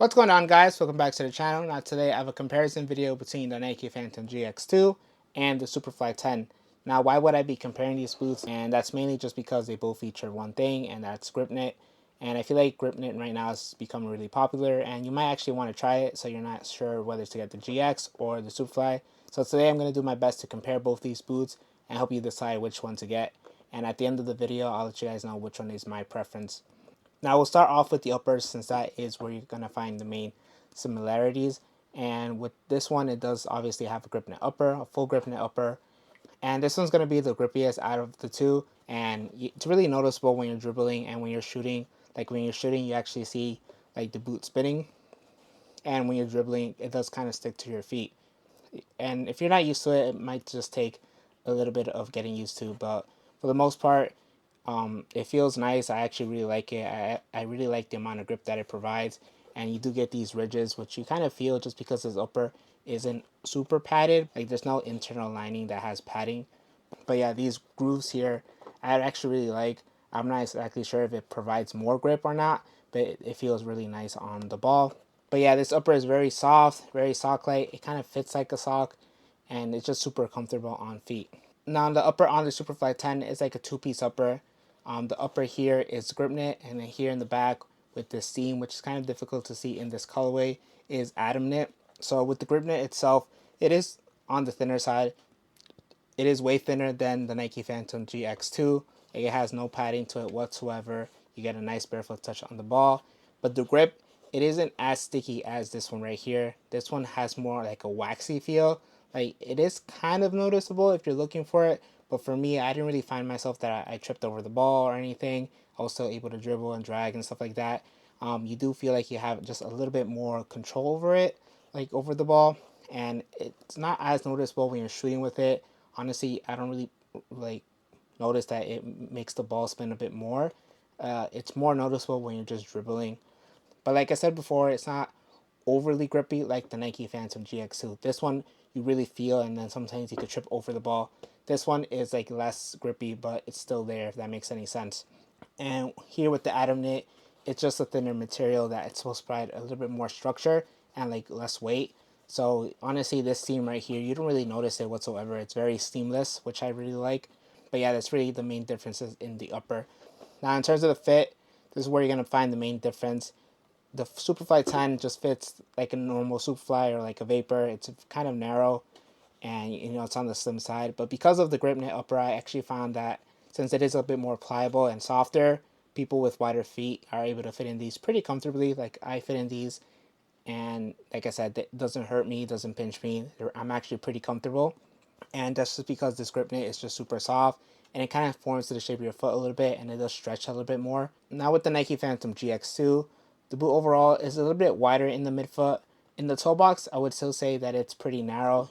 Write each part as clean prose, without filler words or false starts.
What's going on, guys? Welcome back to the channel. Now today I have a comparison video between the Nike Phantom GX2 and the Superfly 10. Now why would I be comparing these boots? And that's mainly just because they both feature one thing, and that's grip knit. And I feel like grip knit right now is becoming really popular, and you might actually want to try it so you're not sure whether to get the GX or the Superfly. So today I'm going to do my best to compare both these boots and help you decide which one to get. And at the end of the video, I'll let you guys know which one is my preference. Now we'll start off with the uppers, since that is where you're going to find the main similarities. And with this one, it does obviously have a grip knit upper, a full grip knit upper. And this one's going to be the grippiest out of the two. And it's really noticeable when you're dribbling and when you're shooting. Like when you're shooting, you actually see like the boot spinning. And when you're dribbling, it does kind of stick to your feet. And if you're not used to it, it might just take a little bit of getting used to. But for the most part, it feels nice. I actually really like it. I really like the amount of grip that it provides. And you do get these ridges, which you kind of feel just because this upper isn't super padded. Like there's no internal lining that has padding. But yeah, these grooves here, I actually really like. I'm not exactly sure if it provides more grip or not, but it feels really nice on the ball. But yeah, this upper is very soft, very sock-like. It kind of fits like a sock, and it's just super comfortable on feet. Now the upper on the Superfly 10 is like a two-piece upper. The upper here is grip knit, and then here in the back with this seam, which is kind of difficult to see in this colorway, is atom knit. So with the grip knit itself, it is on the thinner side. It is way thinner than the Nike Phantom GX2. It has no padding to it whatsoever. You get a nice barefoot touch on the ball. But the grip, it isn't as sticky as this one right here. This one has more like a waxy feel. Like it is kind of noticeable if you're looking for it. But for me, I didn't really find myself that I tripped over the ball or anything. I was still able to dribble and drag and stuff like that. You do feel like you have just a little bit more control over it, like over the ball. And it's not as noticeable when you're shooting with it. Honestly, I don't really like notice that it makes the ball spin a bit more. It's more noticeable when you're just dribbling. But like I said before, it's not overly grippy like the Nike Phantom GX2. This one you really feel, and then sometimes you could trip over the ball. This one is like less grippy, but it's still there, if that makes any sense. And here with the atom knit, it's just a thinner material that it's supposed to provide a little bit more structure and like less weight. So honestly, this seam right here, you don't really notice it whatsoever. It's very seamless, which I really like. But yeah, that's really the main differences in the upper. Now in terms of the fit, this is where you're going to find the main difference. The Superfly 10 just fits like a normal Superfly or like a Vapor. It's kind of narrow, and it's on the slim side. But because of the grip knit upper, I actually found that since it is a bit more pliable and softer, people with wider feet are able to fit in these pretty comfortably. Like I fit in these, and like I said, it doesn't hurt me, doesn't pinch me. I'm actually pretty comfortable, and that's just because this grip knit is just super soft, and it kind of forms to the shape of your foot a little bit, and it does stretch a little bit more. Now with the Nike Phantom GX2, the boot overall is a little bit wider in the midfoot. In the toe box, I would still say that it's pretty narrow.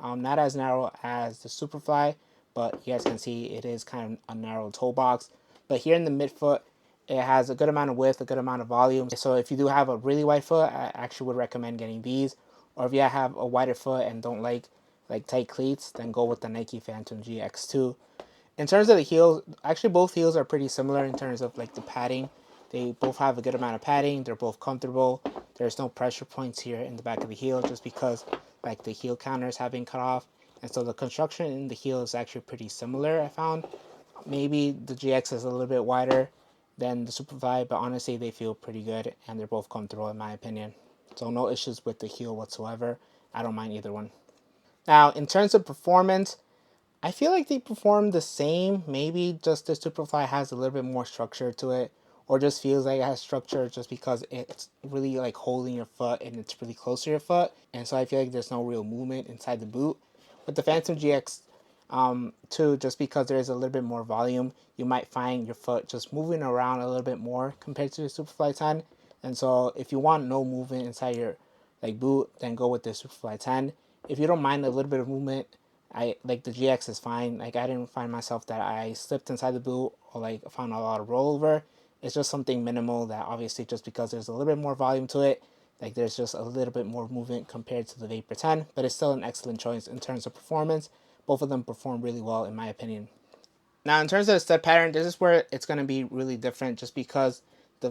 Not as narrow as the Superfly, but you guys can see it is kind of a narrow toe box. But here in the midfoot, it has a good amount of width, a good amount of volume. So if you do have a really wide foot, I actually would recommend getting these. Or if you have a wider foot and don't like tight cleats, then go with the Nike Phantom GX2. In terms of the heels, actually both heels are pretty similar in terms of like the padding. They both have a good amount of padding. They're both comfortable. There's no pressure points here in the back of the heel just because like the heel counters have been cut off. And so the construction in the heel is actually pretty similar, I found. Maybe the GX is a little bit wider than the Superfly, but honestly they feel pretty good and they're both comfortable in my opinion. So no issues with the heel whatsoever. I don't mind either one. Now in terms of performance, I feel like they perform the same. Maybe just the Superfly has a little bit more structure to it, or just feels like it has structure just because it's really like holding your foot and it's really close to your foot. And so I feel like there's no real movement inside the boot. With the Phantom GX, too, just because there is a little bit more volume, you might find your foot just moving around a little bit more compared to the Superfly 10. And so if you want no movement inside your like boot, then go with the Superfly 10. If you don't mind a little bit of movement, I like the GX is fine. Like I didn't find myself that I slipped inside the boot or like found a lot of rollover. It's just something minimal that obviously just because there's a little bit more volume to it, like there's just a little bit more movement compared to the Vapor 10, but it's still an excellent choice in terms of performance. Both of them perform really well in my opinion. Now in terms of the step pattern, this is where it's going to be really different just because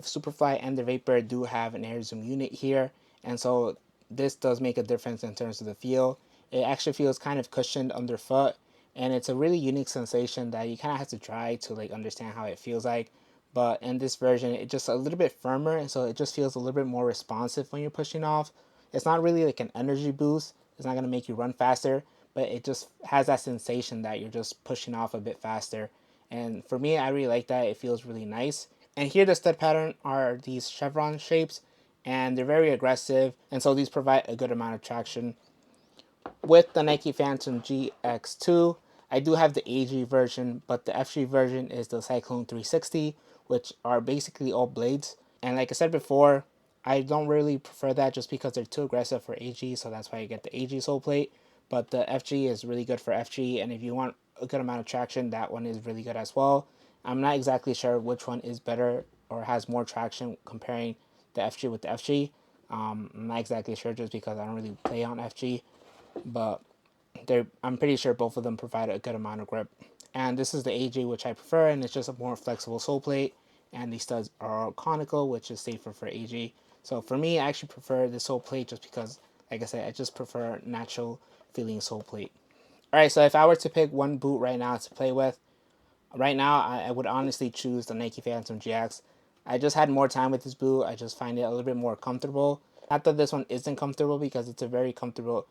the Superfly and the Vapor do have an air zoom unit here, and so this does make a difference in terms of the feel. It actually feels kind of cushioned underfoot, and it's a really unique sensation that you kind of have to try to like understand how it feels like. But in this version, it's just a little bit firmer, and so it just feels a little bit more responsive when you're pushing off. It's not really like an energy boost. It's not going to make you run faster, but it just has that sensation that you're just pushing off a bit faster. And for me, I really like that. It feels really nice. And here the stud pattern are these chevron shapes, and they're very aggressive, and so these provide a good amount of traction. With the Nike Phantom GX2, I do have the AG version, but the FG version is the Cyclone 360, which are basically all blades. And like I said before, I don't really prefer that just because they're too aggressive for AG, so that's why I get the AG sole plate. But the FG is really good for FG, and if you want a good amount of traction, that one is really good as well. I'm not exactly sure which one is better or has more traction comparing the FG with the FG. I'm not exactly sure just because I don't really play on FG, but I'm pretty sure both of them provide a good amount of grip. And this is the AG, which I prefer, and it's just a more flexible sole plate. And these studs are conical, which is safer for AG. So for me, I actually prefer the sole plate just because, like I said, I just prefer natural feeling sole plate. All right, so if I were to pick one boot right now to play with, right now I would honestly choose the Nike Phantom GX. I just had more time with this boot. I just find it a little bit more comfortable. Not that this one isn't comfortable, because it's a very comfortable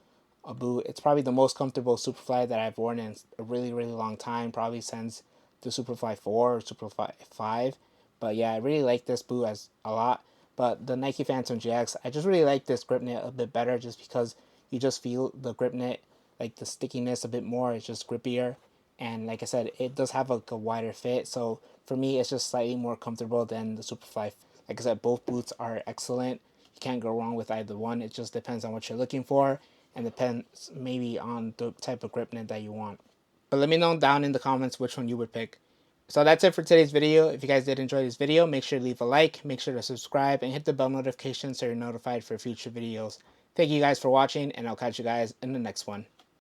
boot. It's probably the most comfortable Superfly that I've worn in a really, really long time, probably since the Superfly 4 or Superfly 5. But yeah, I really like this boot as a lot. But the Nike Phantom GX, I just really like this grip knit a bit better just because you just feel the grip knit, like the stickiness a bit more. It's just grippier. And like I said, it does have like a wider fit. So for me, it's just slightly more comfortable than the Superfly. Like I said, both boots are excellent. You can't go wrong with either one. It just depends on what you're looking for, and depends maybe on the type of grip knit that you want. But let me know down in the comments which one you would pick. So that's it for today's video. If you guys did enjoy this video, make sure to leave a like, make sure to subscribe, and hit the bell notification so you're notified for future videos. Thank you guys for watching, and I'll catch you guys in the next one.